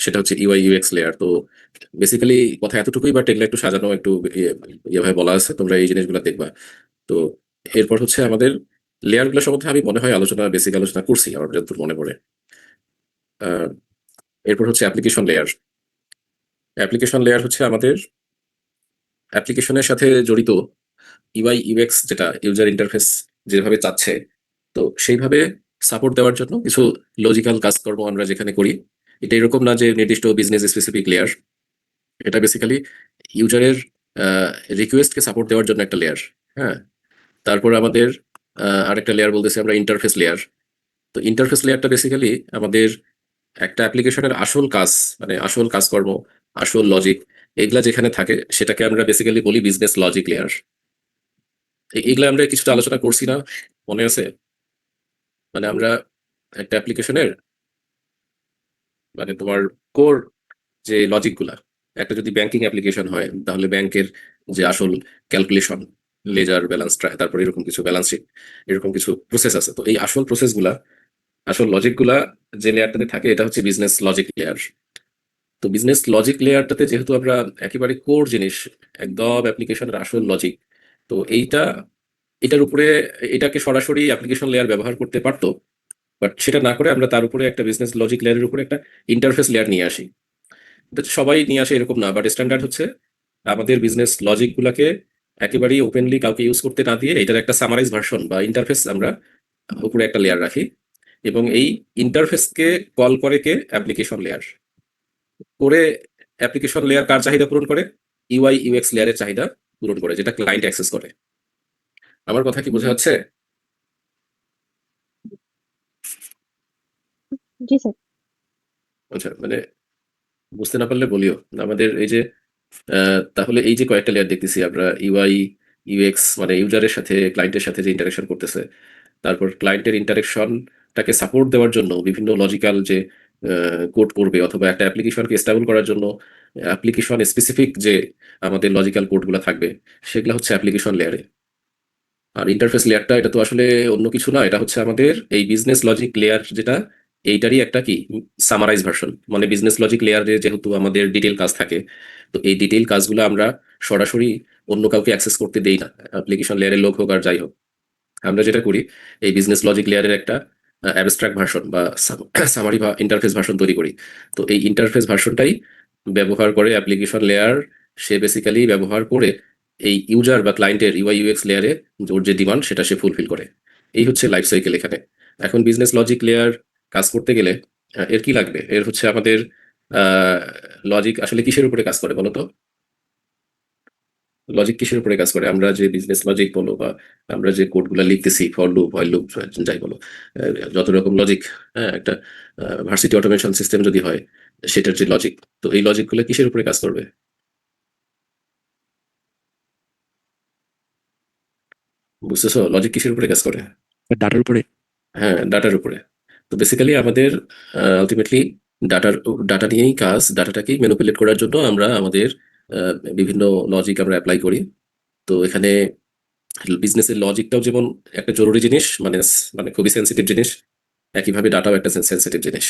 সেটা হচ্ছে UI UX layer. তো বেসিক্যালি কথা এতটুকুই, বাট এগুলো একটু সাজানো একটু ইয়েভাবে বলা আছে, তোমরা এই জিনিসগুলো দেখবা। তো এরপর হচ্ছে আমাদের লেয়ারগুলো সম্বন্ধে আমি মনে হয় বেসিক আলোচনা করছি আমার যতদূর মনে পড়ে। আহ, এরপর হচ্ছে অ্যাপ্লিকেশন লেয়ার। অ্যাপ্লিকেশন লেয়ার হচ্ছে আমাদের অ্যাপ্লিকেশনের সাথে জড়িত ইউআই ইউএক্স, যেটা ইউজার ইন্টারফেস যেভাবে চাচ্ছে, তো সেইভাবে সাপোর্ট দেওয়ার জন্য কিছু লজিক্যাল কাজকর্ম আমরা যেখানে করি। এটা এরকম না যে নির্দিষ্ট বিজনেস স্পেসিফিক লেয়ার, এটা বেসিক্যালি ইউজারের রিকোয়েস্টকে সাপোর্ট দেওয়ার জন্য একটা লেয়ার। হ্যাঁ, তারপর আমাদের আরেকটা লেয়ার বলতেছি আমরা ইন্টারফেস লেয়ার। তো ইন্টারফেস লেয়ারটা বেসিক্যালি আমাদের একটা অ্যাপ্লিকেশনের আসল কাজ, মানে আসল কাজকর্ম, আসল লজিক, এগুলা যেখানে থাকে সেটাকে আমরা বেসিক্যালি বলি বিজনেস লজিক লেয়ার। এগুলা আমরা কিছুটা আলোচনা করছি না, মনে আছে? মানে আমরা একটা অ্যাপ্লিকেশনের, মানে তোমার কোর যে লজিক গুলা, একটা যদি ব্যাংকিং অ্যাপ্লিকেশন হয় তাহলে ব্যাংকের যে আসল ক্যালকুলেশন, লেজার ব্যালেন্স, তারপর এরকম কিছু ব্যালেন্স শিট, এরকম কিছু প্রসেস আছে। তো এই আসল প্রসেস গুলা, আসল লজিক গুলা যে লেয়ারটাতে থাকে এটা হচ্ছে বিজনেস লজিক লেয়ার। তো বিজনেস লজিক লেয়ারটাতে যেহেতু আমরা একেবারে কোর জিনিস, একদম অ্যাপ্লিকেশনের আসল লজিক, তো এটার উপরে, এটাকে সরাসরি অ্যাপ্লিকেশন লেয়ার ব্যবহার করতে পারতো, বাট সেটা না করে আমরা তার উপরে একটা বিজনেস লজিক লেয়ারের উপরে একটা ইন্টারফেস লেয়ার নিয়ে আসি। এটা সবাই নিয়ে আসে এরকম না, বাট স্ট্যান্ডার্ড হচ্ছে আমাদের বিজনেস লজিক গুলাকে একেবারেই ওপেনলি কাউকে ইউজ করতে না দিয়ে এটার একটা সামারাইজ ভার্সন বা ইন্টারফেস আমরা উপরে একটা লেয়ার রাখি, এবং এই ইন্টারফেসকে কল করে কে অ্যাপ্লিকেশন লেয়ার করে। অ্যাপ্লিকেশন লেয়ার কার চাহিদা পূরণ করে? ইউআই ইউএক্স লেয়ারের চাহিদা পূরণ করে, যেটা ক্লায়েন্ট অ্যাক্সেস করে। আমার কথা কি বোঝা যাচ্ছে? জি স্যার। আচ্ছা, মানে বুঝতে না পারলে বলিও। আমাদের এই যে তাহলে এই যে কয়েকটা লেয়ার দেখতেছি আমরা, ইউআই ইউএক্স মানে ইউজারের সাথে ক্লায়েন্টের সাথে যে ইন্টারাকশন করতেছে, তারপর ক্লায়েন্টের ইন্টারেকশনটাকে সাপোর্ট দেওয়ার জন্য বিভিন্ন লজিক্যাল যে কোড করবে, অথবা একটা অ্যাপ্লিকেশনকে স্টেবল করার জন্য অ্যাপ্লিকেশন স্পেসিফিক যে আমাদের লজিক্যাল কোডগুলো থাকবে, সেগুলো হচ্ছে অ্যাপ্লিকেশন লেয়ারে। আর ইন্টারফেস লেয়ারটা এটা তো আসলে অন্য কিছু না, এটা হচ্ছে আমাদের এই বিজনেস লজিক লেয়ার, যেটা এইটারই একটা কি সামারাইজ ভার্সন। মানে বিজনেস লজিক লেয়ারে যেহেতু আমাদের ডিটেল কাজ থাকে, তো এই ডিটেল কাজগুলো আমরা সরাসরি অন্য কাউকে অ্যাক্সেস করতে দেই না, অ্যাপ্লিকেশন লেয়ারের লোক হোক আর যাই হোক। আমরা যেটা করি, এই বিজনেস লজিক লেয়ারের একটা অ্যাবস্ট্রাক্ট ভার্সন বা সামারি বা ইন্টারফেস ভার্সন তৈরি করি। তো এই ইন্টারফেস ভার্সনটাই ব্যবহার করে অ্যাপ্লিকেশন লেয়ার, সে বেসিক্যালি ব্যবহার করে এই ইউজার বা ক্লায়েন্টের ইউআই ইউএক্স লেয়ারে ওর যে ডিমান্ড সেটা সে ফুলফিল করে। এই হচ্ছে লাইফ সাইকেল এখানে। এখন বিজনেস লজিক লেয়ার কাজ করতে গেলে এর কি লাগবে? এর হচ্ছে আমাদের লজিক আসলে কিসের উপরে কাজ করে বলো তো? লজিক কিসের উপরে কাজ করে? আমরা যে বিজনেস লজিক বলো বা আমরা যে কোডগুলো লিখতেছি, ফর লুপ, হোয়াইল লুপ, যাই বলো, যত রকম লজিক, হ্যাঁ, একটা ভার্সিটি অটোমেশন সিস্টেম যদি হয়, সেটার যে লজিক, তো এই লজিকগুলো কিসের উপরে কাজ করবে? বুঝতেছো লজিক কিসের উপরে কাজ করে? ডাটার উপরে। হ্যাঁ, ডাটার উপরে। তো বেসিক্যালি আমাদের আলটিমেটলি ডাটার ডাটা নিয়েই কাজ, ডাটাটাকেই ম্যানিপুলেট করার জন্য আমরা আমাদের বিভিন্ন লজিক আমরা অ্যাপ্লাই করি। তো এখানে বিজনেসের লজিকটাও যেমন একটা জরুরি জিনিস, মানে মানে খুবই সেন্সিটিভ জিনিস, একইভাবে ডাটাও একটা সেন্সিটিভ জিনিস।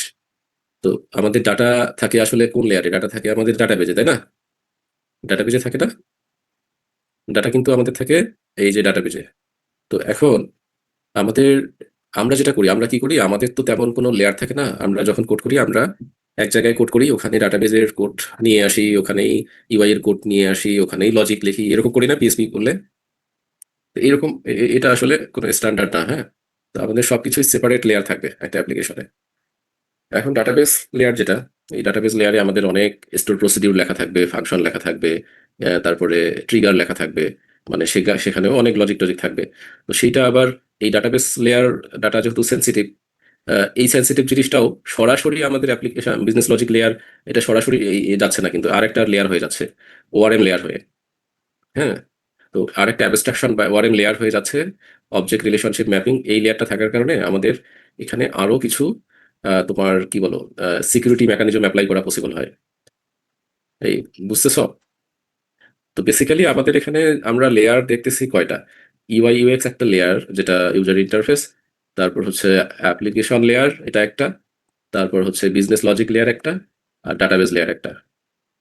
তো আমাদের ডাটা থাকে আসলে কোন লেয়ারে? ডাটা থাকে আমাদের ডাটাবেজে, তাই না? ডাটাবেজে থাকে না? ডাটা কিন্তু আমাদের থাকে এই যে ডাটাবেজে। তো এখন আমাদের, আমরা যেটা করি, আমরা কি করি, আমাদের তো তেমন কোনো লেয়ার থাকে না। আমরা যখন কোড করি, আমরা এক জায়গায় কোড করি, ওখানে ডাটাবেজের কোড নিয়ে আসি, ওখানেই ইউআই এর কোড নিয়ে আসি, ওখানেই লজিক লিখি, এরকম করি না পিএসপি করলে? তো এরকম এটা আসলে কোনো স্ট্যান্ডার্ড না। হ্যাঁ, তো আমাদের সবকিছুই সেপারেট লেয়ার থাকবে একটা অ্যাপ্লিকেশনে। এখন ডাটাবেস লেয়ার যেটা, এই ডাটাবেস লেয়ারে আমাদের অনেক স্টোর প্রসিডিউর লেখা থাকবে, ফাংশন লেখা থাকবে, তারপরে ট্রিগার লেখা থাকবে, মানে সেখানেও অনেক লজিক টজিক থাকবে। তো সেইটা আবার এই ডাটাবেস লেয়ার, ডাটা যেহেতু সেন্সিটিভ, এই সেন্সিটিভ জিনিসটাও সরাসরি আমাদের অ্যাপ্লিকেশন বিজনেস লজিক লেয়ার, এটা সরাসরি যাচ্ছে না, কিন্তু আরেকটা লেয়ার হয়ে যাচ্ছে, ওআরএম লেয়ার হয়ে। হ্যাঁ, তো আরেকটা অ্যাবস্ট্রাকশন বা ওআরএম লেয়ার হয়ে যাচ্ছে, অবজেক্ট রিলেশনশিপ ম্যাপিং। এই লেয়ারটা থাকার কারণে আমাদের এখানে আরো কিছু তোমার কি বলো, সিকিউরিটি মেকানিজম অ্যাপ্লাই করা পসিবল হয়। এই বুঝতেছ? তো বেসিক্যালি আমাদের এখানে আমরা লেয়ার দেখতেছি কয়টা। ইউআই ইউএক্স একটা লেয়ার, যেটা ইউজার ইন্টারফেস। তারপর হচ্ছে অ্যাপ্লিকেশন লেয়ার, এটা একটা। তারপর হচ্ছে বিজনেস লজিক লেয়ার একটা। আর ডাটাবেস লেয়ার একটা,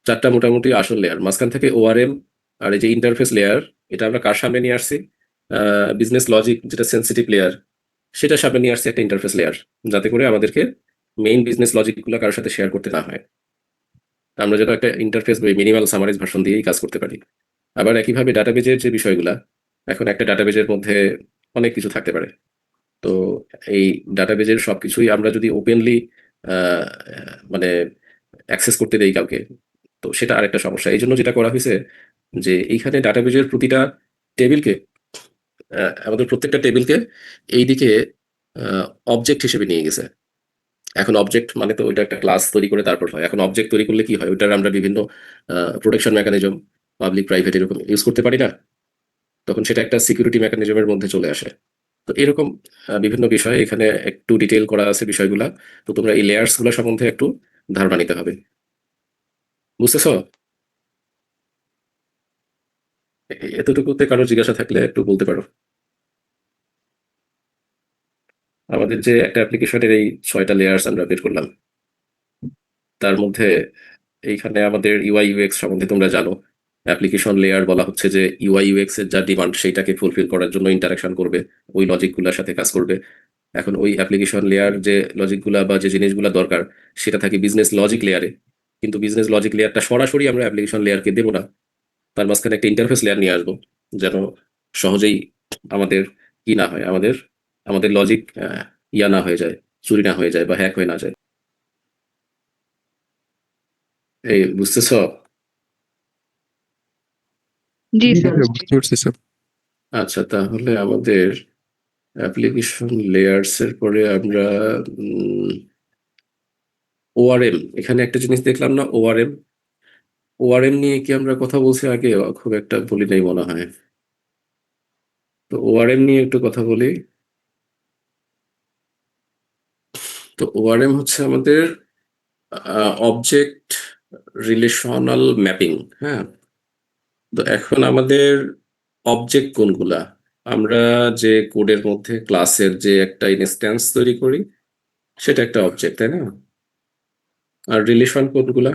চারটা মোটামুটি আসল লেয়ার। মাঝখান থেকে ওআরএম আর এই যে ইন্টারফেস লেয়ার, এটা আমরা কার সামনে নিয়ে আসছি? বিজনেস লজিক যেটা সেন্সিটিভ লেয়ার, সেটা সামনে নিয়ে আসছে একটা ইন্টারফেস লেয়ার, যাতে করে আমাদেরকে মেইন বিজনেস লজিকগুলো কারোর সাথে শেয়ার করতে না হয়। আমরা যেন একটা ইন্টারফেস বা মিনিমাল সামারাইজ ভার্সন দিয়েই কাজ করতে পারি। আবার একইভাবে ডাটাবেজের যে বিষয়গুলা, এখন একটা ডাটাবেজের মধ্যে অনেক কিছু থাকতে পারে। তো এই ডাটাবেজের সবকিছুই আমরা যদি ওপেনলি মানে অ্যাক্সেস করতে দেই কাউকে, তো সেটা আরেকটা সমস্যা। এই জন্য যেটা করা হয়েছে যে এইখানে ডাটাবেজের প্রতিটা টেবিলকে, আমাদের প্রত্যেকটা টেবিলকে এইদিকে অবজেক্ট হিসেবে নিয়ে গেছে। এখন অবজেক্ট মানে তো ওইটা একটা ক্লাস তৈরি করে তারপর হয়। এখন অবজেক্ট তৈরি করলে কি হয়, ওইটার আমরা বিভিন্ন প্রোটেকশন মেকানিজম, পাবলিক প্রাইভেট এরকম ইউজ করতে পারি না, তখন সেটা একটা সিকিউরিটি মেকানিজমের মধ্যে চলে আসে। তো এরকম বিভিন্ন বিষয় এখানে একটু ডিটেল করা আছে বিষয়গুলা। তো তোমরা এই লেয়ার্স গুলো সম্বন্ধে একটু ধারণা নিতে হবে, বুঝতেছো? এতটুকুতে কারো জিজ্ঞাসা থাকলে একটু বলতে পারো। আমাদের যে একটা অ্যাপ্লিকেশনের এই 6টা লেয়ার্স আমরা বের করলাম, তার মধ্যে এইখানে আমাদের ইউআই ইউএক্স সম্বন্ধে তোমরা জানো। অ্যাপ্লিকেশন লেয়ার বলা হচ্ছে যে ইউআই ইউএক্স এর যা ডিমান্ড সেইটাকে ফুলফিল করার জন্য ইন্টারাকশন করবে, ওই লজিকগুলোর সাথে কাজ করবে। এখন ওই অ্যাপ্লিকেশন লেয়ার যে লজিকগুলা বা যে জিনিসগুলো দরকার, সেটা থাকে বিজনেস লজিক লেয়ারে। কিন্তু বিজনেস লজিক লেয়ারটা সরাসরি আমরা অ্যাপ্লিকেশন লেয়ারকে দেবো না, তার মাঝখানে একটা ইন্টারফেস লেয়ার নিয়ে আসবো, যেন সহজেই আমাদের কি না হয়, আমাদের আমাদের লজিক ইয়া না হয়ে যায়, চুরি না হয়ে যায় বা হ্যাক হয়ে না যায়। এই বুঝতেছো? জি জি স্যার। স্যার, বুঝতে পারছি স্যার। আচ্ছা, তাহলে আমাদের অ্যাপ্লিকেশন লেয়ার্স এর পরে আমরা ওআরএম, এখানে একটা জিনিস দেখলাম না, ওআরএম। ওআরএম নিয়ে কি আমরা কথা বলছি আগে? খুব একটা বলি নাই মনে হয়। তো ওআরএম নিয়ে একটু কথা বলি। তো ওআরএম হচ্ছে আমাদের অবজেক্ট রিলেশনাল ম্যাপিং। হ্যাঁ, তো এখন আমাদের অবজেক্ট কোনগুলা? আমরা যে কোডের মধ্যে ক্লাসের যে একটা ইনস্ট্যান্স তৈরি করি, সেটা একটা অবজেক্ট, তাই না? আর রিলেশন কোনগুলা?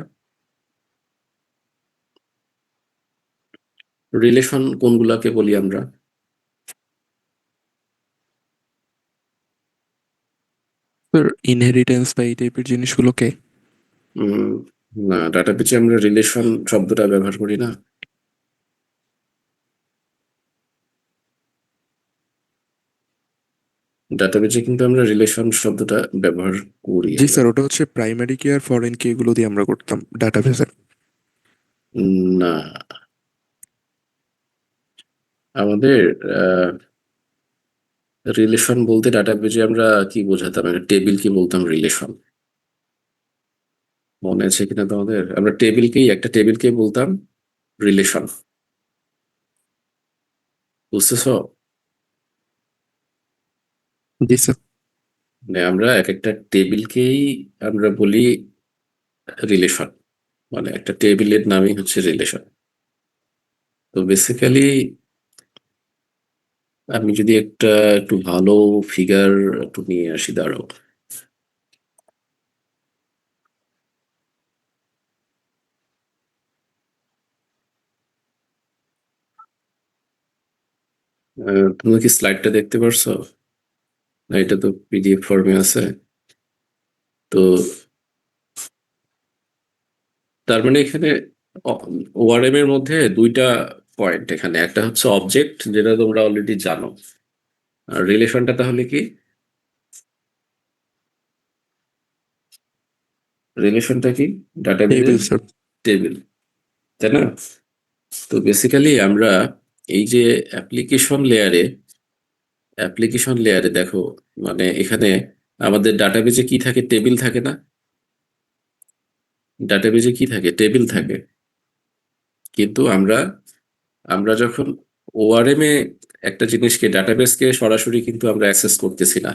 রিলেশন কোনগুলাকে বলি আমরা? স্যার, ইনহেরিটেন্স বা এই টাইপের জিনিসগুলোকে। উম, না, ডাটাবেজে আমরা রিলেশন শব্দটা ব্যবহার করি না। ডাটাবেজে কিন্তু আমরা রিলেশন শব্দটা ব্যবহার করি জি আমরা। স্যার, ওটা হচ্ছে প্রাইমারি কি আর ফরেন কি এগুলো দিয়ে আমরা করতাম ডাটাবেসে। না, আমাদের রিলেশন বলতে ডাটাবেজে আমরা কি বোঝাতাম, একটা টেবিল কি বলতাম রিলেশন? মনে আছে কিনা তোমাদের? আমরা টেবিলকেই, একটা টেবিলকে বলতাম রিলেশন, বুঝতেছো? জি স্যার। মানে আমরা এক একটা টেবিলকেই আমরা বলি রিলেশন, মানে একটা টেবিলের নামই হচ্ছে রিলেশন। তো বেসিক্যালি আমি যদি একটা একটু ভালো ফিগার একটু নিয়ে আসি, দাঁড়াও। তুমি কি স্লাইডটা দেখতে পারছো? না, এটা তো পিডিএফ ফর্মে আছে। তো তার মানে এখানে ওআরএম এর মধ্যে দুইটা পয়েন্ট এখানে, একটা হচ্ছে অবজেক্ট যেটা তোমরা অলরেডি জানো, আর রিলেশনটা তাহলে কি? রিলেশনটা কি? Table ডাটাবেজের sir. টেবিল, তাই না? তো বেসিক্যালি আমরা এই যে অ্যাপ্লিকেশন লেয়ারে, দেখো, মানে এখানে আমাদের ডাটাবেজে কি থাকে? টেবিল থাকে না? ডাটাবেজে কি থাকে? টেবিল থাকে। কিন্তু আমরা আমরা যখন ওআরএম এ একটা জিনিসকে, ডাটাবেসকে সরাসরি কিন্তু আমরা অ্যাক্সেস করতেছি না।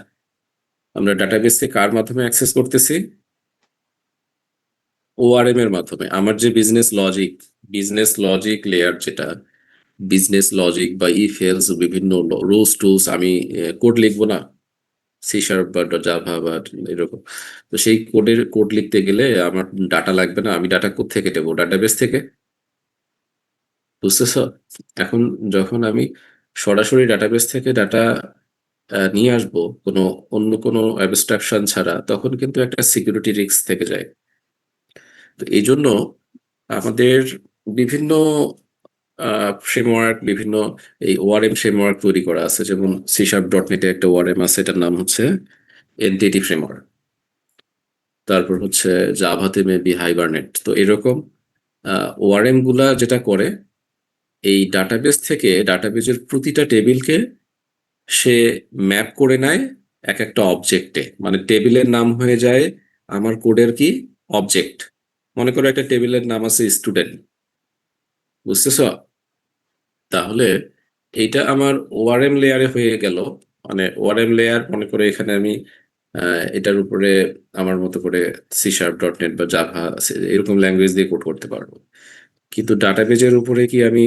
আমরা ডাটাবেসকে কার মাধ্যমে অ্যাক্সেস করতেছি? ওআরএম এর মাধ্যমে। আমার যে বিজনেস লজিক লেয়ার, যেটা বিজনেস লজিক বা ইফ এলস বিভিন্ন রুলস টুলস, আমি কোড লিখবো না, সি শার্প বা জাভা বা এরকম। তো সেই কোড লিখতে গেলে আমার ডাটা লাগবে না, আমি ডাটা কোথা থেকে নেবো? ডাটাবেস থেকে। বুঝতেছ? এখন যখন আমি সরাসরি ডাটাবেস থেকে ডাটা নিয়ে আসবো কোনো অন্য কোনো অ্যাবস্ট্রাকশন ছাড়া, তখন কিন্তু একটা সিকিউরিটি রিস্ক থেকে যায়। তো এই জন্য আমাদের বিভিন্ন ফ্রেমওয়ার্ক, বিভিন্ন এই ওআরএম ফ্রেমওয়ার্ক তৈরি করা আছে। যেমন সি শার্প ডট নেটে একটা ওআরএম আছে, এটার নাম হচ্ছে এনটিটি ফ্রেমওয়ার্ক। তারপর হচ্ছে জাভাতে মেবি হাইবারনেট। তো এরকম ওআরএম গুলা যেটা করে, এই ডাটাবেস থেকে ডাটাবেজের প্রতিটা টেবিলকে সে ম্যাপ করে নেয় এক একটা অবজেক্টে। মানে টেবিলের নাম হয়ে যায় আমার কোডের কি অবজেক্ট। মনে করো একটা টেবিলের নাম আছে স্টুডেন্ট, বুঝতেছ? তাহলে এইটা আমার ওআরএম লেয়ারে হয়ে গেল। মানে ওআরএম লেয়ার, মনে করে এখানে আমি এটার উপরে আমার মতো করে সি শার্প ডট নেট বা জাভা এরকম ল্যাঙ্গুয়েজ দিয়ে কোড করতে পারবো। কিন্তু ডাটাবেজের উপরে কি আমি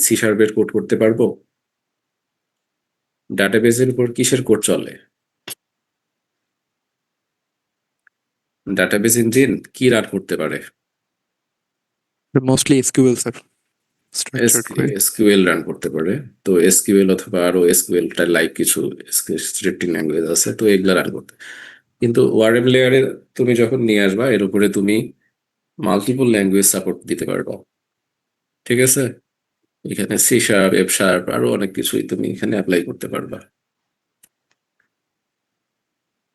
সি শার্পের কোড করতে পারবো? ডাটাবেজের উপর কিসের কোড চলে? ডাটাবেজ ইঞ্জিন কি রান করতে পারে? Mostly SQL sir, structured query. SQL run করতে পারে। তো এসকিউএল অথবা আরো এসকিউএল টা লাইক কিছু স্ক্রিপ্টিং ল্যাঙ্গুয়েজ আছে, তো এগুলা রান করতে। কিন্তু ওআরএম লেয়ারে তুমি যখন নিয়ে আসবা, এর উপরে তুমি মাল্টিপল ল্যাঙ্গুয়েজ সাপোর্ট দিতে পারবা। ঠিক আছে? এখানে সি শার্প, এফ শার্প, আরো অনেক কিছুই তুমি এখানে অ্যাপ্লাই করতে পারবা।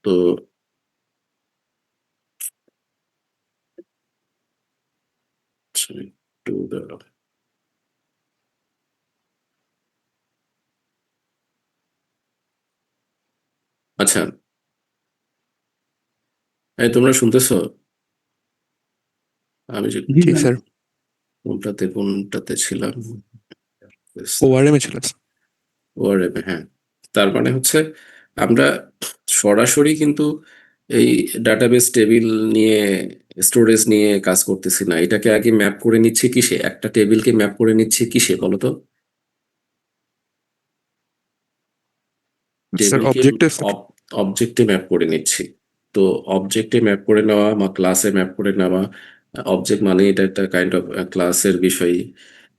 তো একটু দাঁড়াও। আচ্ছা, এই তোমরা শুনতেছো? আমি যে জি স্যার, কোনটাতে কোনটাতে ছিলাম? ওআরএম এ ছিল স্যার। ওআরএম, হ্যাঁ। তার মানে হচ্ছে আমরা সরাসরি কিন্তু এই ডাটাবেস টেবিল নিয়ে, স্টোরেজ নিয়ে কাজ করতেছি না। এটাকে আগে ম্যাপ করে নিচ্ছি কিসে? একটা টেবিলকে ম্যাপ করে নিচ্ছি কিসে বলো তো? স্যার টেবিলকে অবজেক্টে স্যার। অবজেক্টে ম্যাপ করে নিচ্ছি। তো অবজেক্টে ম্যাপ করে নেওয়া বা ক্লাসে ম্যাপ করে নেওয়া, অবজেক্ট মানে এটা একটা কাইন্ড অফ ক্লাসের বিষয়।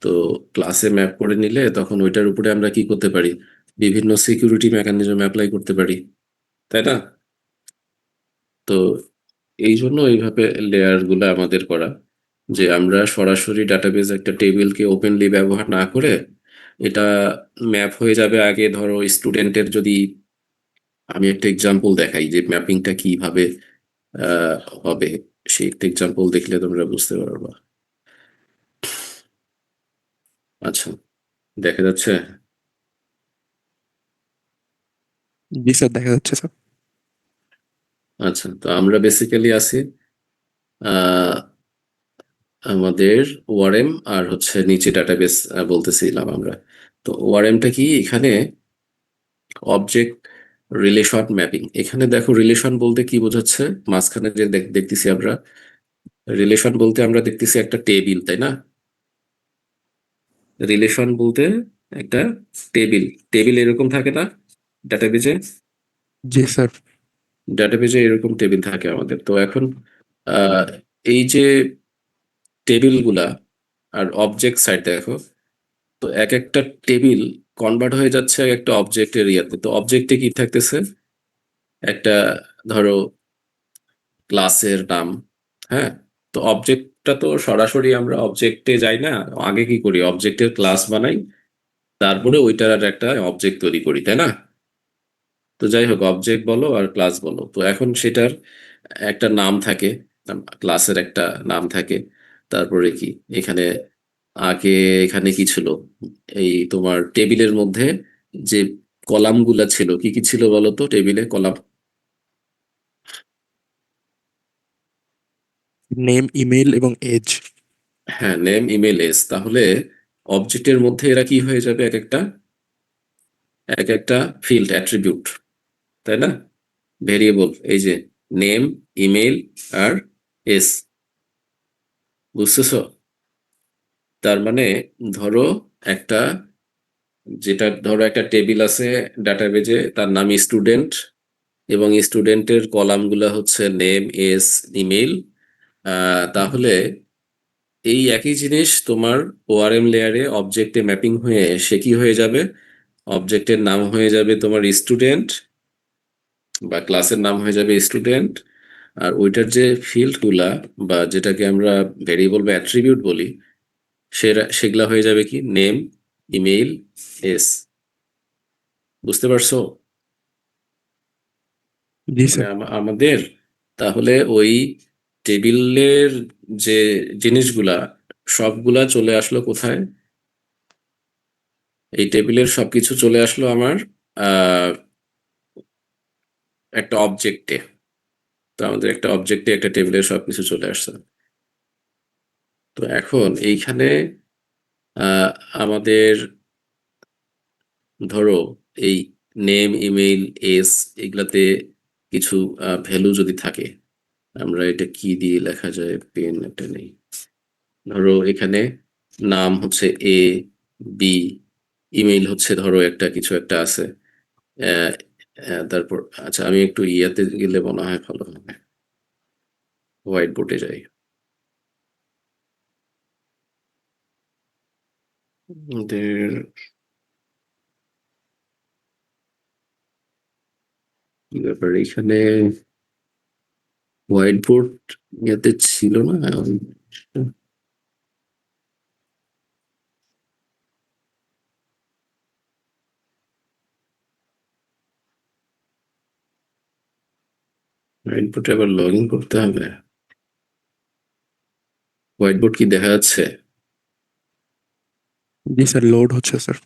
তো ক্লাসে ম্যাপ করে নিলে তখন ওইটার উপরে আমরা কি করতে পারি? বিভিন্ন সিকিউরিটি মেকানিজম অ্যাপ্লাই করতে পারি, তাই না? তো এই জন্য এইভাবে লেয়ার গুলো আমাদের করা, যে আমরা সরাসরি ডাটাবেজ একটা টেবিলকে ওপেনলি ব্যবহার না করে এটা ম্যাপ হয়ে যাবে আগে। ধরো স্টুডেন্টের যদি আমি একটা এক্সাম্পল দেখাই যে ম্যাপিংটা কিভাবে আহ, হবে, সেই একটা এক্সাম্পল দেখলে তোমরা বুঝতে পারবা। আচ্ছা, দেখা যাচ্ছে? জি স্যার, দেখা যাচ্ছে স্যার। আচ্ছা, তো আমরা বেসিক্যালি আছি আহ, আমাদের ওআরএম আর হচ্ছে নিচে ডাটাবেস বলতেছিলাম আমরা। তো ওআরএমটা কি? এখানে অবজেক্ট রিলেশন ম্যাপিং। এখানে দেখো রিলেশন বলতে কি বোঝাচ্ছে, মাঝখানে যে দেখতেছি আমরা, রিলেশন বলতে আমরা দেখতেছি একটা টেবিল, তাই না? রিলেশন বলতে একটা টেবিল। টেবিল এরকম থাকে না ডাটাবেজে? জি স্যার। ডাটাবেজে এরকম টেবিল থাকে আমাদের। তো এখন আহ, এই যে টেবিল গুলা আর অবজেক্ট সাইড দেখো, তো এক একটা টেবিল কনভার্ট হয়ে যাচ্ছে এক একটা অবজেক্টের ইয়াতে। তো অবজেক্টে কি থাকতেছে? একটা, ধরো, ক্লাসের নাম। হ্যাঁ। তো অবজেক্টটা তো সরাসরি আমরা অবজেক্টে যাই না, আগে কি করি? অবজেক্টের ক্লাস বানাই, তারপরে ওইটার আর একটা অবজেক্ট তৈরি করি, তাই না? তো যাই হোক, অবজেক্ট বলো আর ক্লাস বলো, তো এখন সেটার একটা নাম থাকে, ক্লাসের একটা নাম থাকে। তারপরে কি এখানে আগে, এখানে কি ছিল? এই তোমার টেবিলের মধ্যে যে কলাম গুলা ছিল, কি কি ছিল বলো তো টেবিলে কলাম? নেম, ইমেল এবং এজ। হ্যাঁ, নেম, ইমেল, এস। তাহলে অবজেক্টের মধ্যে এরা কি হয়ে যাবে? এক একটা, এক একটা ফিল্ড অ্যাট্রিবিউট, তাই না? ভেরিয়েবল, এই যে নেম, ইমেল আর এস। বুঝতেছো? তার মানে ধরো একটা, যেটা ধরো একটা টেবিল আছে ডাটাবেজে, তার নাম স্টুডেন্ট, এবং স্টুডেন্টের কলামগুলো হচ্ছে নেম, এজ, ইমেল। তাহলে এই একই জিনিস তোমার ওআরএম লেয়ারে অবজেক্টে ম্যাপিং হয়ে সে কি হয়ে যাবে, অবজেক্টের নাম হয়ে যাবে তোমার স্টুডেন্ট, বা ক্লাসের নাম হয়ে যাবে স্টুডেন্ট। আর ওইটার যে ফিল্ডগুলা বা যেটাকে আমরা ভেরিয়েবল বা অ্যাট্রিবিউট বলি, সেগুলা হয়ে যাবে কি নেম, ইমেইল, এস। বুঝতে পারছো? জি মানে স্যার। আমাদের তাহলে ওই টেবিলের যে জিনিসগুলা সবগুলা চলে আসলো কোথায়? এই টেবিলের সবকিছু চলে আসলো আমার আহ একটা অবজেক্টে। তো আমাদের একটা অবজেক্টে একটা টেবিলের সবকিছু চলে আসছে। তো এখন এইখানে আহ, আমাদের ধরো এই নেম, ইমেইল, এস এগুলাতে কিছু ভ্যালু যদি থাকে, আমরা এটা কি দিয়ে লেখা যায়, পেন একটা নেই। ধরো এখানে নাম হচ্ছে এ, বি, ইমেইল হচ্ছে ধরো একটা কিছু একটা আছে। আহ, তারপর আচ্ছা আমি একটু ইয়াতে গেলে মনে হয় ভালো হবে, হোয়াইট বোর্ডে যাই। আমাদের কি ব্যাপার এখানে, হোয়াইট বোর্ড ইয়াতে ছিল না। হোয়াইট বোর্ডে আবার লগ ইন করতে হবে। হোয়াইট বোর্ড কি দেখা যাচ্ছে? জি স্যার, লোড হচ্ছে স্যার।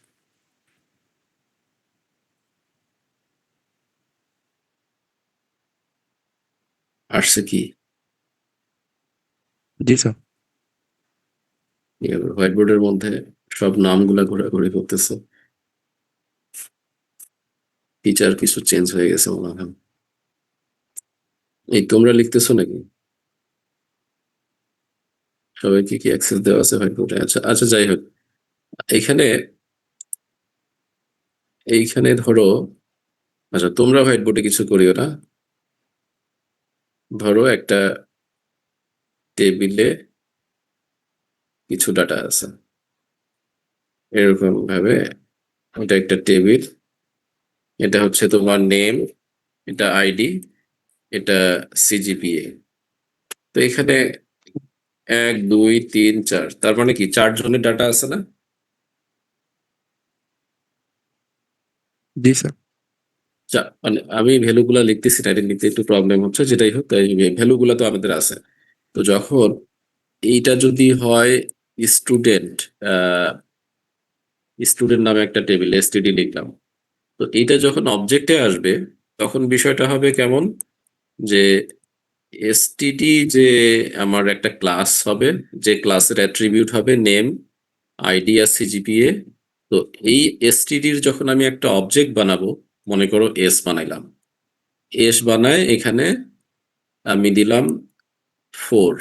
আসছে কি? জি স্যার। হোয়াইট বোর্ডের মধ্যে সব নামগুলা ঘোরাঘুরি করতেছে। ফিচার কিছু চেঞ্জ হয়ে গেছে মনে হয়। এই তোমরা লিখতেছো নাকি? সবাইকে কি অ্যাক্সেস দেওয়া আছে হোয়াইট বোর্ডে? আচ্ছা আচ্ছা, যাই হোক। এখানে এইখানে ধরো, আচ্ছা তোমরা হোয়াইট বোর্ডে কিছু করিও না। ধরো একটা টেবিলে কিছু ডাটা আছে, এরকম ভাবে। এটা একটা টেবিল, এটা হচ্ছে তোমার নেম, এটা আইডি, এটা সিজিপিএ। তো এখানে 1 2 3 4, তার মানে কি 4 জনের ডাটা আছে না? জি স্যার। মানে আমি ভ্যালুগুলা লিখতেছি না, এটা নিতে একটু প্রবলেম হচ্ছে, যেটাই হোক তাই ভ্যালুগুলা তো আমাদের আছে। তো যখন এইটা যদি হয় স্টুডেন্ট, স্টুডেন্ট নামে একটা টেবিল এসটিডি লিখলাম, তো এইটা যখন অবজেক্টে আসবে তখন বিষয়টা হবে কেমন, যে এসটিডি যে আমার একটা ক্লাস হবে, যে ক্লাসের অ্যাট্রিবিউট হবে নেম, আইডি আর সিজিপিএ। তো এই এসটিডির যখন আমি একটা অবজেক্ট বানাবো, মনে করো এস বানাইলাম, এস বানায় এখানে আমি দিলাম 4।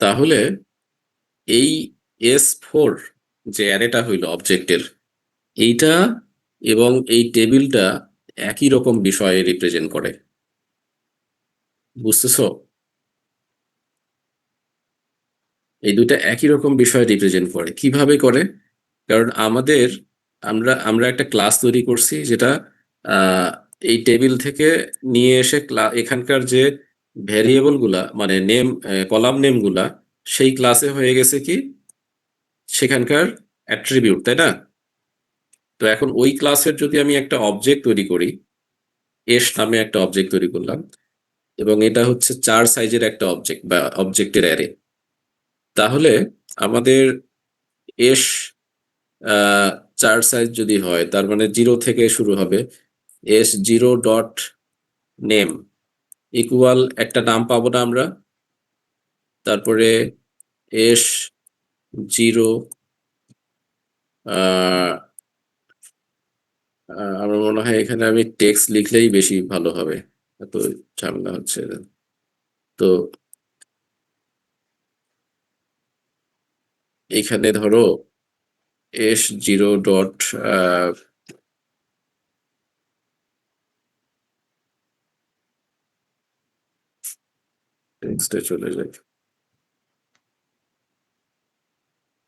তাহলে এই S4 যে অ্যারেটা হইলো অবজেক্টের, এইটা এবং এই টেবিলটা একই রকম বিষয়ে রিপ্রেজেন্ট করে। বুঝতেছো? এই দুইটা একই রকম বিষয় রিপ্রেজেন্ট করে। কিভাবে করে? কারণ আমরা আমরা একটা ক্লাস তৈরি করছি, যেটা আহ, এই টেবিল থেকে নিয়ে এসে এখানকার যে ভ্যারিয়েবল গুলা মানে নেম, কলাম নেম গুলা সেই ক্লাসে হয়ে গেছে কি সেখানকার অ্যাট্রিবিউট, তাই না? তো এখন ওই ক্লাসের যদি আমি একটা অবজেক্ট তৈরি করি, এস নামে একটা অবজেক্ট তৈরি করলাম, এবং এটা হচ্ছে 4 সাইজের একটা অবজেক্ট বা অবজেক্টের অ্যারে, তাহলে আমাদের এস 4 সাইজ যদি হয়, তার মানে 0 থেকে শুরু হবে। S0 ডট নেম ইকুয়াল একটা নাম পাবো না আমরা? তারপরে S0, আমার মনে হয় এখানে আমি টেক্সট লিখলেই বেশি ভালো হবে, এত ঝামেলা হচ্ছে। তো এইখানে ধরো S0 ডট নেক্সটে চলে যাই।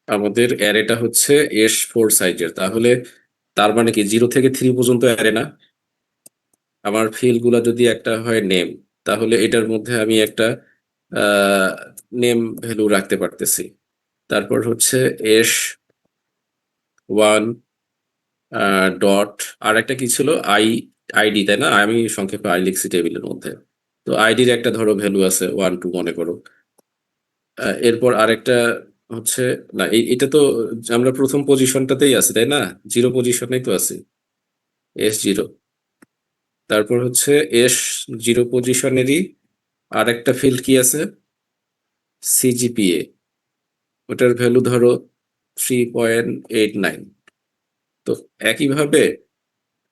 আমাদের অ্যারেটা হচ্ছে S4 সাইজের, তাহলে তার মানে কি 0 থেকে 3 পর্যন্ত অ্যারে না? আমার ফিল্ড গুলা যদি একটা হয় নেম, তাহলে এটার মধ্যে আমি একটা নেম ভ্যালু রাখতে পারতেছি। তারপর হচ্ছে S1 ডট আর একটা কি ছিল, আইডি, তাই না? আমি সংক্ষেপে আই লিখছি টেবিলের মধ্যে। তো আইডির একটা ধরো ভ্যালু আছে 1 2 মনে করো। এরপর আরেকটা হচ্ছে, না এটা তো আমরা প্রথম পজিশনটাতেই আছি, তাই না? 0 পজিশনেই তো আছি, S0। তারপর হচ্ছে S0 পজিশনেরই আর একটা ফিল্ড কি আছে, সিজিপিএ। ওটার ভ্যালু ধরো 3.89। তো একইভাবে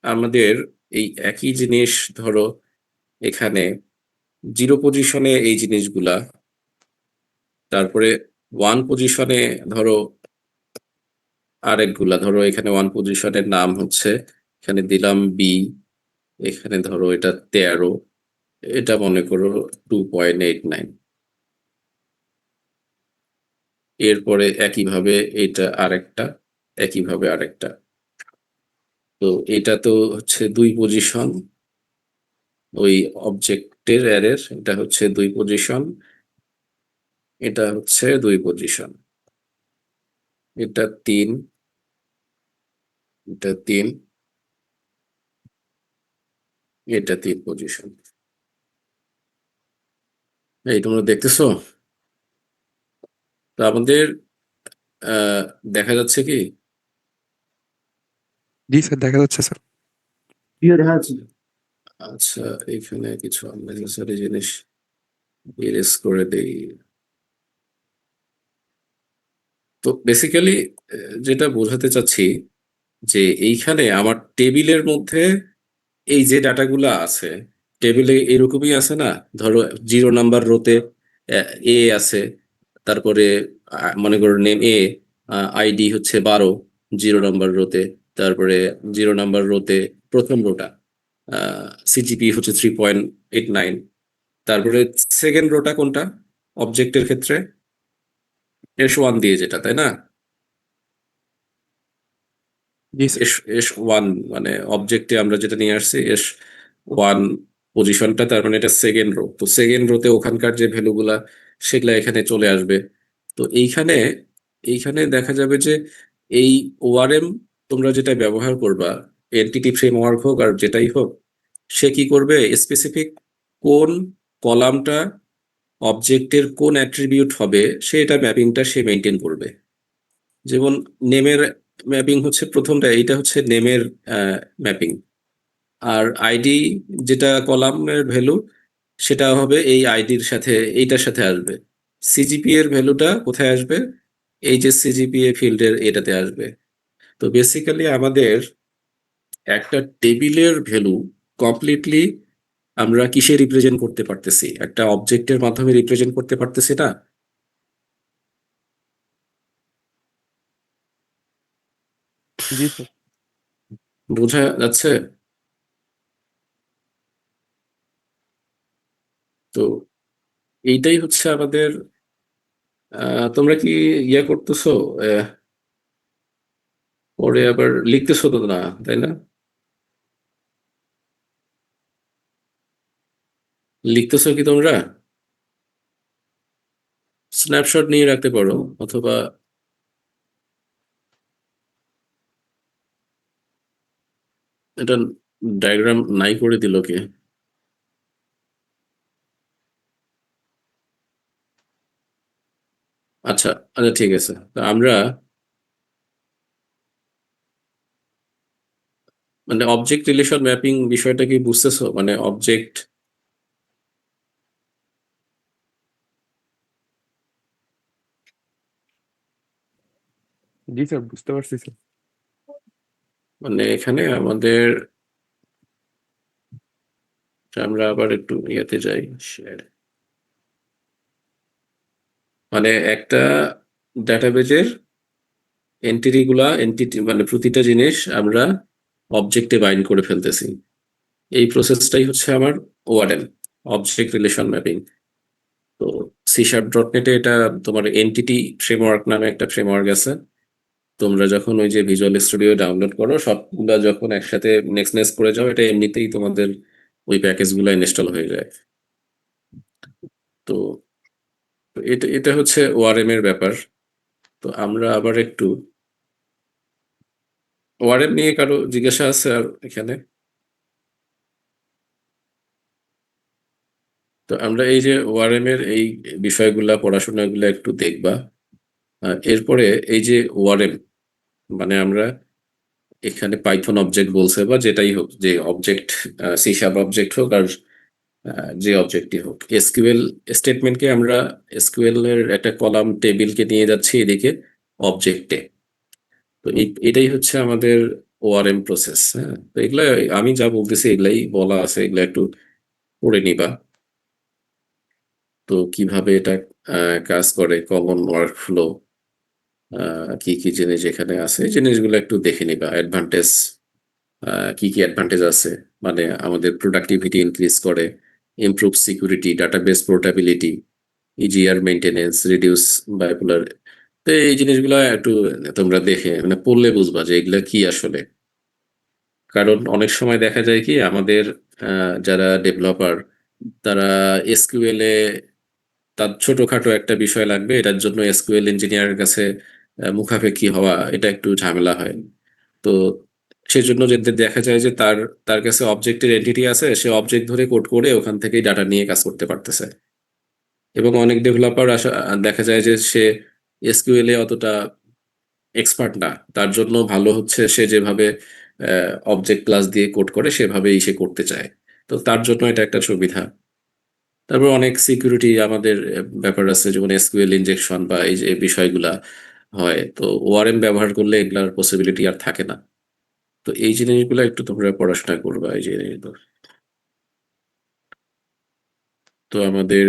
আমাদের এই একই জিনিস ধরো এখানে 0 পজিশনে এই জিনিসগুলা, তারপরে 1 পজিশনে ধরো আরেকগুলা, ধরো এখানে 1 পজিশনের নাম হচ্ছে, এখানে দিলাম বি, এখানে ধরো এটা 13, এটা মনে করো 2.89। এরপরে একইভাবে এটা আরেকটা, একইভাবে আরেকটা। তো এটা তো হচ্ছে 2 পজিশন, ওই অবজেক্টের অ্যারের এটা হচ্ছে 2 পজিশন, এটা হচ্ছে 2 পজিশন, এটা 3, এটা 3, এটা 3 পজিশন। এই তোমরা দেখতেছো? তো আমাদের আহ দেখা যাচ্ছে কি? জি স্যার, দেখা যাচ্ছে স্যার। আচ্ছা, এখানে কিছু আননেসেসারি জিনিস ইরেজ করে দেই। তো বেসিক্যালি যেটা বোঝাতে চাচ্ছি যে এইখানে আমার টেবিলের মধ্যে এই যে ডাটাগুলো আছে, টেবিলে এরকমই আছে না? ধরো 0 নাম্বার রোতে এ আছে, তারপরে মনে করো নেম এ, আইডি হচ্ছে 12 0 নাম্বার রোতে, তারপরে 0 নাম্বার রোতে প্রথম রোটা সিজিপি হচ্ছে 3.89, তারপরে সেকেন্ড রোটা কোনটা অবজেক্টের ক্ষেত্রে, S1 দিয়ে যেটা, তাই না? জি স্যার। S1 মানে অবজেক্টে আমরা যেটা নিয়ে আসছি S1 পজিশনটা, তার মানে এটা সেকেন্ড রো। তো সেকেন্ড রোতে ওখানকার যে ভ্যালুগুলা সেগুলা এখানে চলে আসবে। তো এইখানে এইখানে দেখা যাবে যে এই ওআরএম তোমরা যেটা ব্যবহার করবা, এনটিটি ফ্রেমওয়ার্ক হোক আর যেটাই হোক, সে কি করবে, স্পেসিফিক কোন কলামটা অবজেক্টের কোন অ্যাট্রিবিউট হবে সে এটা ম্যাপিংটা সে মেনটেন করবে। যেমন নেমের ম্যাপিং হচ্ছে প্রথমটা, এইটা হচ্ছে নেমের ম্যাপিং। আর আইডি যেটা কলামের ভ্যালু, সেটা হবে এই আইডির সাথে, এইটার সাথে আসবে। সিজিপি এর ভ্যালুটা কোথায় আসবে, এই যে সিজিপিএ ফিল্ডের এটাতে আসবে। তো বেসিক্যালি আমাদের একটা টেবিলের ভ্যালু কমপ্লিটলি আমরা কিসে রিপ্রেজেন্ট করতে পারতেছি, একটা অবজেক্টের মাধ্যমে রিপ্রেজেন্ট করতে পারতেছি না? জি স্যার। বোঝা যাচ্ছে? তো এইটাই হচ্ছে আমাদের। তোমরা কি ইয়ে করতেছো? আহ, পরে আবার লিখতেছো তো না, তাই না? লিখতেছো কি তোমরা? স্ন্যাপশট নিয়ে রাখতে পারো, অথবা এটা ডায়াগ্রাম নাই করে দিল কে? আচ্ছা, আচ্ছা, ঠিক আছে। তো আমরা মানে অবজেক্ট রিলেশন ম্যাপিং বিষয়টা কি বুঝতেছো? মানে অবজেক্ট, জি স্যার, বুঝতে পারছি স্যার। মানে এখানে আমাদের, আমরা আবার একটু ইয়েতে যাই, share। মানে একটা ডাটাবেজের এন্টিটি গুলা, এন্টিটি মানে প্রতিটা জিনিস আমরা অবজেক্টে বাইন্ড করে ফেলতেছি। এই প্রসেসটাই হচ্ছে আমার ওআরএম, অবজেক্ট রিলেশন ম্যাপিং। তো তো C#.NET এটা তোমার এনটিটি ফ্রেমওয়ার্ক নামে একটা ফ্রেমওয়ার্ক আছে। তোমরা যখন ওই যে ভিজুয়াল স্টুডিও ডাউনলোড করো সবগুলা যখন একসাথে নেক্সট নেক্সট করে যাও, এটা এমনিতেই তোমাদের ওই প্যাকেজগুলো ইনস্টল হয়ে যায়। তো এটা এটা হচ্ছে ওআরএম এর ব্যাপার। তো আমরা আবার একটু ওআরএম নিয়ে কারো জিজ্ঞাসা আছে আর এখানে? তো আমরা এই যে ওআরএম এর এই বিষয়গুলা পড়াশোনাগুলো একটু দেখবা। এরপরে এই যে ওআরএম মানে আমরা এখানে পাইথন অবজেক্ট বলছে বা যেটাই হোক, যে অবজেক্ট C# অবজেক্ট হোক আর যে অবজেক্টই হোক, এসকিউএল স্টেটমেন্টকে আমরা এসকিউএল এর একটা কলাম টেবিলকে নিয়ে যাচ্ছি এদিকে অবজেক্টে। তো এটাই হচ্ছে আমাদের ওআরএম প্রসেস। হ্যাঁ, তো এগুলা আমি যা বলতেছি এগুলাই বলা আছে, এগুলা একটু পড়ে নিবা। তো কিভাবে এটা কাজ করে, কমন ওয়ার্কফ্লো, কি কি জিনিস এখানে আছে, এই জিনিসগুলো একটু দেখে নিবা। অ্যাডভান্টেজ, কি কি অ্যাডভান্টেজ আছে, মানে আমাদের প্রোডাক্টিভিটি ইনক্রিজ করে, improve security, database portability, easier maintenance, reduce bipolar. তো এই জিনিসগুলো একটু তোমরা দেখে মানে পড়লে বুঝবা যে এগুলা কি আসলে। কারণ অনেক সময় দেখা যায় কি আমাদের যারা ডেভেলপার তারা এসকিউএল এ তার ছোটখাটো একটা বিষয় লাগবে, এটার জন্য এসকিউএল ইঞ্জিনিয়ারের কাছে মুখাপেক্ষি হওয়া এটা একটু ঝামেলা হয়। তো সেজন্য যে দেখা যায় যে তার তার কাছে অবজেক্টের এন্টিটি আছে, সে অবজেক্ট ধরে কোড করে ওখান থেকেই ডাটা নিয়ে কাজ করতে পারতেছে। এবং অনেক ডেভেলপার দেখা যায় যে সে এসকিউএল এ অতটা এক্সপার্ট না, তার জন্য ভালো হচ্ছে সে যেভাবে অবজেক্ট ক্লাস দিয়ে কোড করে সেভাবেই সে করতে চায়। তো তার জন্য এটা একটা সুবিধা। তারপর অনেক সিকিউরিটি আমাদের ব্যাপার আছে, যেমন এসকিউএল ইনজেকশন বা এই যে বিষয়গুলা হয়, তো ওআরএম ব্যবহার করলে এগুলার পসিবিলিটি আর থাকে না। তো এই জিনিসগুলো একটু তোমরা পড়াশোনা করবা, এই জিনিসগুলো। তো আমাদের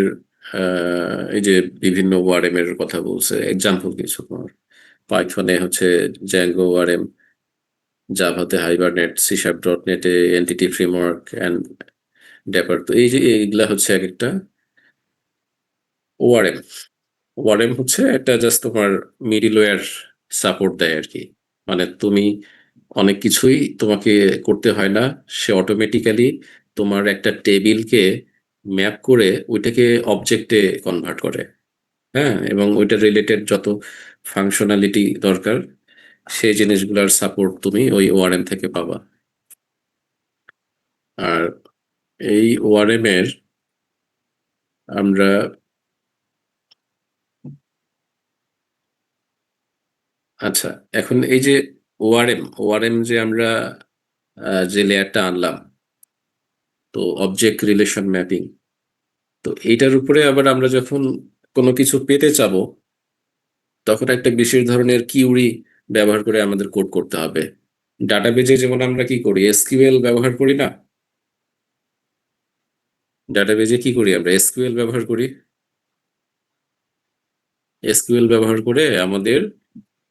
এই যে বিভিন্ন ওআরএম এর কথা বলছে, এক্সাম্পল কিছু তোমার পাইথনে হচ্ছে জ্যাঙ্গো ওআরএম, জাভাতে হাইবারনেট, C#.NET এ এনটিটি ফ্রেমওয়ার্ক এন্ড ড্যাপার। তো এই যে এইগুলা হচ্ছে এক একটা ওআরএম। ওয়ারেম হচ্ছে একটা জাস্ট তোমার মিডিলওয়্যার সাপোর্ট দেয় আর কি। মানে তুমি অনেক কিছুই তোমাকে করতে হয় না, সে অটোমেটিক্যালি তোমার একটা টেবিলকে ম্যাপ করে ওইটাকে অবজেক্টে কনভার্ট করে। হ্যাঁ, এবং ওইটা রিলেটেড যত ফাংশনালিটি দরকার সেই জিনিসগুলোর সাপোর্ট তুমি ওই ওআরএম থেকে পাবা। আর এই ওআরএম এর আমরা আচ্ছা, এখন এই যে ওআরএম যে আমরা যে লেয়ারটা আনলাম, তো অবজেক্ট রিলেশন ম্যাপিং, তো এইটার উপরে আবার আমরা যখন কোনো কিছু পেতে চাবো তখন একটা বিশেষ ধরনের কিউরি ব্যবহার করে আমাদের কোড করতে হবে। ডাটাবেজে যেমন আমরা কি করি, এসকিউএল ব্যবহার করি না? ডাটাবেজে কি করি আমরা, এসকিউএল ব্যবহার করি। এসকিউএল ব্যবহার করে আমাদের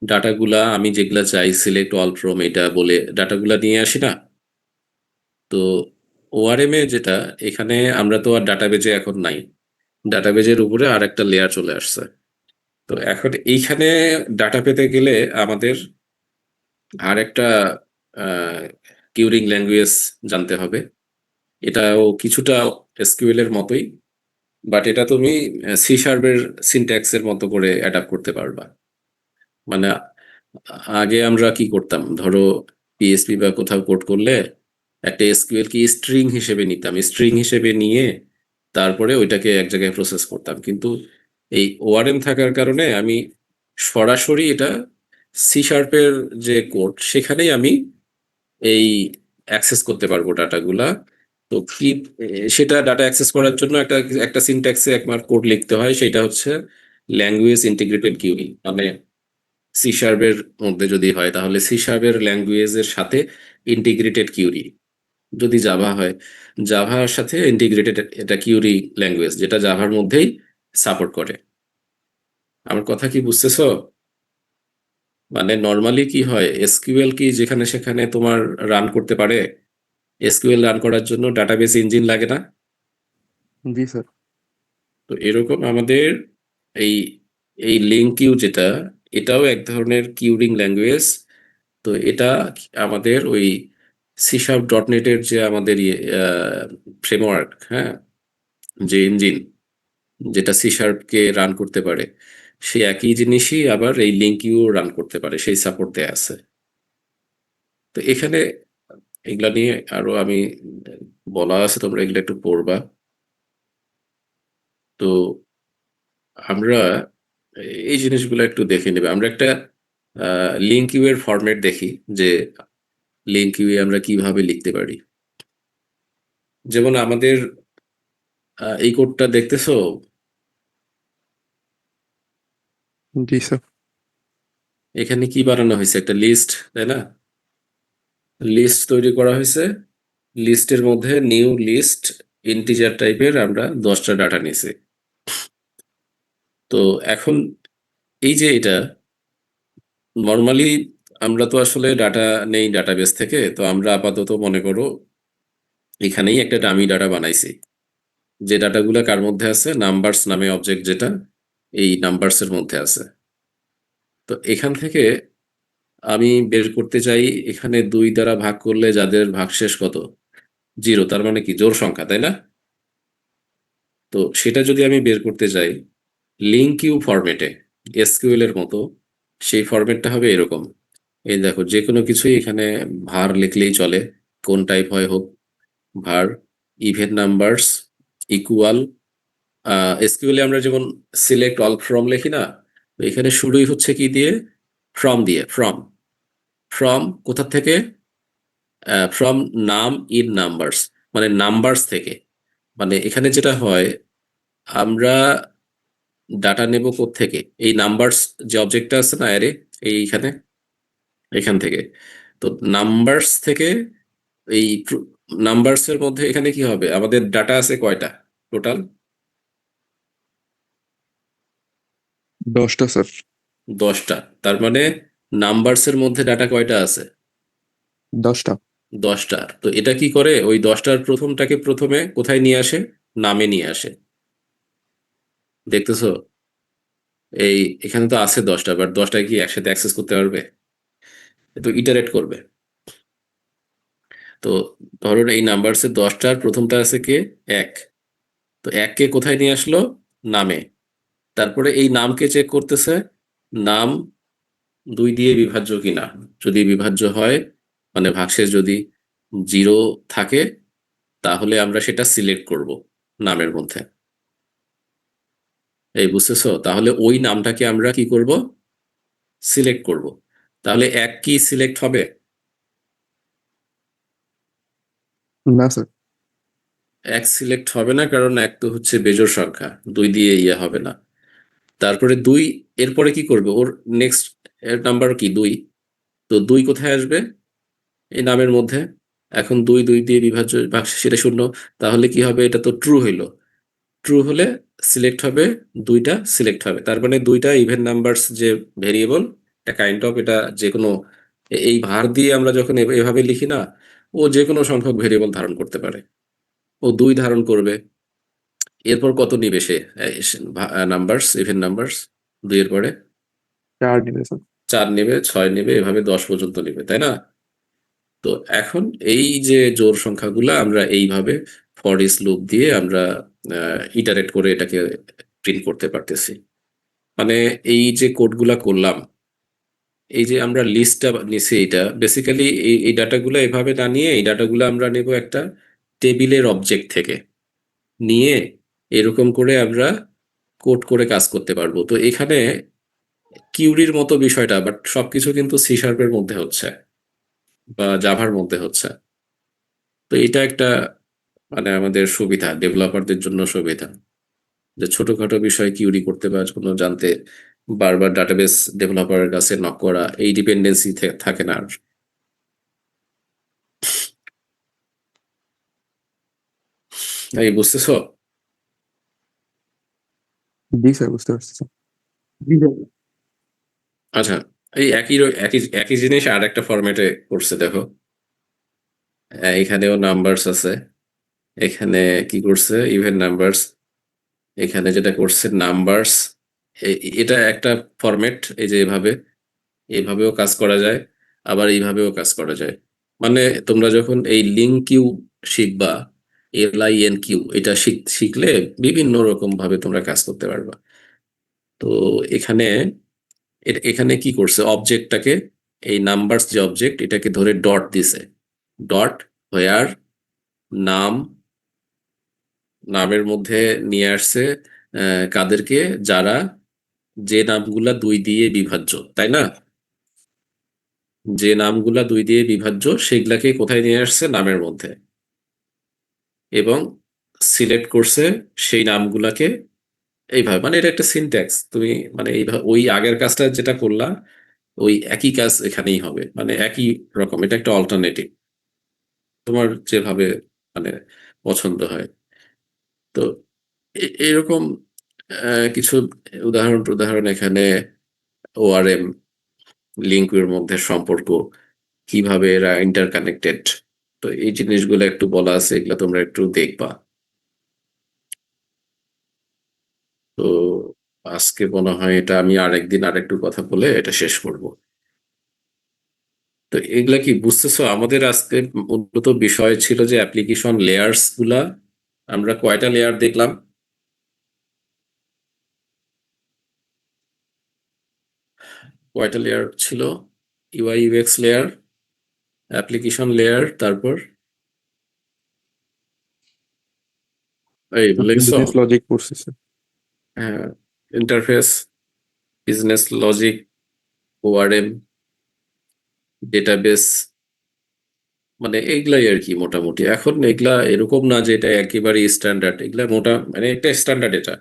ডাটাগুলা আমি যেগুলা চাই সিলেক্ট অল ফ্রম এটা বলে ডাটাগুলা নিয়ে আসি না? তো ওআরএম এ যেটা, এখানে আমরা তো আর ডাটাবেজে এখন নাই, ডাটাবেজের উপরে আর একটা লেয়ার চলে আসছে। তো এখন এইখানে ডাটা পেতে গেলে আমাদের আর একটা কিউরিং ল্যাঙ্গুয়েজ জানতে হবে। এটাও কিছুটা এসকিউএল এর মতোই, বাট এটা তুমি C#এর সিনট্যাক্সের মতো করে অ্যাডাপ্ট করতে পারবা। মানে আগে আমরা কি করতাম, ধরো পিএসপি বা কোথাও কোড করলে একটা এসকিউএল কি স্ট্রিং হিসেবে নিতাম, স্ট্রিং হিসেবে নিয়ে তারপরে ওইটাকে এক জায়গায় প্রসেস করতাম। কিন্তু এই ওআরএম থাকার কারণে আমি সরাসরি এটা C#এর যে কোড সেখানেই আমি এই অ্যাক্সেস করতে পারবো ডাটাগুলা। তো কি সেটা ডাটা অ্যাক্সেস করার জন্য একটা একটা সিনট্যাক্সে একবার কোড লিখতে হয়, সেটা হচ্ছে ল্যাঙ্গুয়েজ ইন্টিগ্রেটেড কিউরিং। মানে C#এর মধ্যে যদি হয় তাহলে C#এর ল্যাঙ্গুয়েজের সাথে ইন্টিগ্রেটেড কিউরি। যদি জাভা হয়, জাভার সাথে ইন্টিগ্রেটেড এটা কিউরি ল্যাঙ্গুয়েজ যেটা জাভার মধ্যেই সাপোর্ট করে। আমার কথা কি বুঝতেছো? মানে নর্মালি কি হয়, এসকিউএল কি যেখানে সেখানে তোমার রান করতে পারে? এসকিউএল রান করার জন্য ডাটাবেস ইঞ্জিন লাগে না? জি স্যার। তো এরকম আমাদের এই এই লিঙ্ক কিউ যেটা, এটাও এক ধরনের কিউরিং ল্যাঙ্গুয়েজ। তো এটা আমাদের ওই সি শার্প ডট নেটের যে আমাদের ফ্রেমওয়ার্ক, হ্যাঁ, যে ইঞ্জিন যেটা সি শার্পকে রান করতে পারে, সেই একই জিনিসই আবার এই লিঙ্ক ইউ রান করতে পারে, সেই সাপোর্ট দেয়া আছে। তো এখানে এগুলা নিয়ে আরো আমি বলা আছে, তোমরা এগুলো একটু পড়বা। তো আমরা এই জিনিসগুলো একটু দেখে নেবে। আমরা একটা লিঙ্ক ইউ এর ফরম্যাট দেখি, যে লিঙ্ক ইউ আমরা কিভাবে লিখতে পারি। যেমন আমাদের এই কোডটা দেখতেছো, জি স্যার। এখানে কি বানানো হয়েছে, একটা লিস্ট, তাই না? লিস্ট তৈরি করা হয়েছে, লিস্টের মধ্যে নিউ লিস্ট ইন্টিজার টাইপের আমরা 10টা ডাটা নিয়েছি। তো এখন এই যে এটা নর্মালি আমরা তো আসলে ডাটা নেই ডাটাবেস থেকে, তো আমরা আপাতত মনে করো এখানেই একটা ডামি ডাটা বানাইছি। যে ডাটাগুলো কার মধ্যে আছে, নাম্বারস নামে অবজেক্ট যেটা এই নাম্বারস এর মধ্যে আছে। তো এখান থেকে আমি বের করতে চাই, এখানে 2 দ্বারা ভাগ করলে যাদের ভাগশেষ কত, 0, তার মানে কি জোড় সংখ্যা, তাই না? তো সেটা যদি আমি বের করতে চাই লিঙ্ক কিউ ফরম্যাটে, এসকিউএল এর মতো, সেই ফরম্যাটটা হবে এরকম। এই দেখো, যে কোনো কিছুই এখানে ভার লিখলেই চলে, কোন টাইপ হয় হোক, ভার ইভেন নাম্বারস ইকুয়াল। এসকিউএল আমরা যেমন সিলেক্ট অল ফ্রম লিখি না, তো এখানে শুরুই হচ্ছে কি দিয়ে, ফ্রম দিয়ে। ফ্রম, ফ্রম কোথা থেকে, ফ্রম নাম ইন নাম্বারস, মানে নাম্বারস থেকে। মানে এখানে যেটা হয়, আমরা ডাটা নেব থেকে, এই নাম্বারস যে অবজেক্টটা আছে না অ্যারে, এইখানে, এখান থেকে। তো নাম্বারস থেকে এই নাম্বারস এর মধ্যে এখানে কি হবে, আমাদের ডাটা আছে কয়টা টোটাল, 10টা স্যার। 10টা। তার মানে নাম্বারস এর মধ্যে ডাটা কয়টা আছে, 10টা। 10টা। তো এটা কি করে, ওই 10টার প্রথমটাকে প্রথমে কোথায় নিয়ে আসে, নামে নিয়ে আসে। দেখতেছো, এই এখানে তো আছে 10টা, বাট 10টা কি একসাথে অ্যাক্সেস করতে পারবে, তো ইটারেট করবে। তো ধরুন এই নাম্বারসের 10টার প্রথমটা আছে কে, 1। তো 1কে কোথায় নিয়ে আসলো, নামে। তারপরে এই নামকে চেক করতেছে, নাম 2 দিয়ে বিভাজ্য কিনা। যদি বিভাজ্য হয়, মানে ভাগশেষ যদি 0 থাকে, তাহলে আমরা সেটা সিলেক্ট করব নামের মধ্যে। এই বুঝতেছো, তাহলে ওই নামটাকে আমরা কি করব, সিলেক্ট করব। তাহলে 1 কি সিলেক্ট হবে, না স্যার। 1 সিলেক্ট হবে না, কারণ 1 তো হচ্ছে বেজোড় সংখ্যা, 2 দিয়ে ইয়ে হবে না। তারপরে 2 এরপরে কি করবে, ওর নেক্সট নাম্বার কি, 2। তো 2 কোথায় আসবে, এই নামের মধ্যে। এখন 2 2 দিয়ে বিভাজ্য, ভাগশেষ সেটা 0, তাহলে কি হবে, এটা তো ট্রু হইলো। ট্রু হলে সিলেক্ট হবে, 2টা সিলেক্ট হবে। তার মানে 2টা ইভেন নাম্বারস যে ভেরিয়েবল, এটা কাইন্ড অফ, এটা যে কোনো এই ভার দিয়ে আমরা যখন এভাবে লিখি না, ও যে কোনো সংখ্যক ভেরিয়েবল ধারণ করতে পারে। ও 2 ধারণ করবে। এরপর কত নিবে সে, নাম্বারস, ইভেন নাম্বারস, 2 এর পরে 4 নেবে স্যার। 4 নেবে, 6 নেবে, এভাবে 10 পর্যন্ত নেবে, তাই না? তো এখন এই যে জোড় সংখ্যাগুলা আমরা এইভাবে ফর ইচ লুপ দিয়ে আমরা ইটারেট করে এটাকে প্রিন্ট করতে পারতেছি। মানে এই যে কোডগুলা করলাম, এই যে আমরা লিস্টটা নিছি, এটা বেসিক্যালি এই ডাটাগুলো এভাবে না নিয়ে, এই ডাটাগুলো আমরা নেব একটা টেবিলের অবজেক্ট থেকে নিয়ে, এরকম করে আমরা কোড করে কাজ করতে পারবো। তো এখানে কিউরির মতো বিষয়টা, বাট সবকিছু কিন্তু সি শার্পের মধ্যে হচ্ছে বা জাভার মধ্যে হচ্ছে। তো এটা একটা মানে আমাদের সুবিধা, ডেভেলপারদের জন্য সুবিধা, যে ছোটখাটো বিষয় কিউরি করতে বা কোনো জানতে বারবার ডাটাবেস ডেভেলপারের কাছে নক করা, এই ডিপেন্ডেন্সি থাকে না আর। এই বুঝতেছো? জি স্যার, বুঝতে পারছি স্যার। আচ্ছা, এই একই একই জিনিস আর একটা ফরম্যাটে করছে, দেখো। এখানেও নাম্বারস আছে, এখানে কি করছে, ইভেন নাম্বারস এখানে যেটা করছে নাম্বারস, এটা একটা ফরম্যাট, এই যে এভাবেও কাজ করা যায়, আবার এইভাবেও কাজ করা যায়। মানে তোমরা যখন এই লিঙ্ক কিউ শিখবা, LINQ, এটা শিখলে বিভিন্ন রকম ভাবে তোমরা কাজ করতে পারবা। তো এখানে এখানে কি করছে, অবজেক্টটাকে, এই নাম্বারস যে অবজেক্ট, এটাকে ধরে ডট দিছে। ডট হোয়ার নাম, নামের মধ্যে নিয়ে আসছে কাদেরকে, যারা, যে নামগুলা 2 দিয়ে বিভাজ্য, তাই না? যে নামগুলা 2 দিয়ে বিভাজ্য সেগুলাকে কোথায় নিয়ে আসছে, নামের মধ্যে। এবং সিলেক্ট করছে সেই নামগুলাকে এইভাবে, মানে এটা একটা সিনট্যাক্স। তুমি মানে এইভাবে ওই আগের কাজটা যেটা করলা, ওই একই কাজ এখানেই হবে, মানে একই রকম। এটা একটা অল্টারনেটিভ, তোমার যেভাবে মানে পছন্দ হয়। তো এরকম কিছু উদাহরণ এখানে, ORM, লিঙ্কের মধ্যে সম্পর্ক, কিভাবে এরা ইন্টারকানেক্টেড, তো এই জিনিসগুলো একটু বলা আছে, এগুলো তোমরা একটু দেখবা। তো আজকে মনে হয় এটা আমি আরেকদিন আরেকটু কথা বলে এটা শেষ করব। তো এগুলা কি বুঝতেছো? আমাদের আজকে মূলত বিষয় ছিল যে অ্যাপ্লিকেশন লেয়ার্স গুলা, আমরা কয়টা লেয়ার দেখলাম? কয়টা লেয়ার ছিল? UI/UX লেয়ার, অ্যাপ্লিকেশন লেয়ার, তারপর এই লিখছো? বিজনেস লজিক পড়তেছে। হ্যাঁ, interface, business logic, ORM, database, মানে এগুলাই আর কি মোটামুটি। এখন এগুলা এরকম না যে এটা একেবারে স্ট্যান্ডার্ড, এগুলা মানে একটা স্ট্যান্ডার্ড এটা,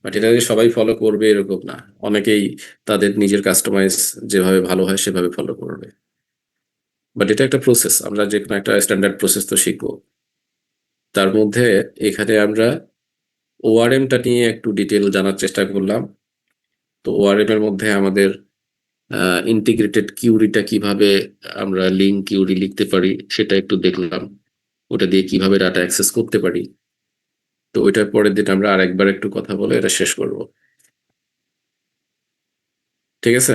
বাট এটা যে সবাই ফলো করবে এরকম না। অনেকেই তাদের নিজের কাস্টমাইজ যেভাবে ভালো হয় সেভাবে ফলো করবে। বাট এটা একটা প্রসেস, আমরা যে কোনো একটা স্ট্যান্ডার্ড প্রসেস তো শিখবো। তার মধ্যে এখানে আমরা ORMটা নিয়ে একটু ডিটেল জানার চেষ্টা করলাম। তো ORM এর মধ্যে আমাদের ইন্টিগ্রেটেড কিউরিটা কিভাবে আমরা লিঙ্ক কিউরি লিখতে পারি সেটা একটু দেখলাম। ওটা দিয়ে কিভাবে ডাটা অ্যাক্সেস করতে পারি। তো ওইটার পরের দিন আমরা আরেকবার একটু কথা বলে এটা শেষ করব। ঠিক আছে?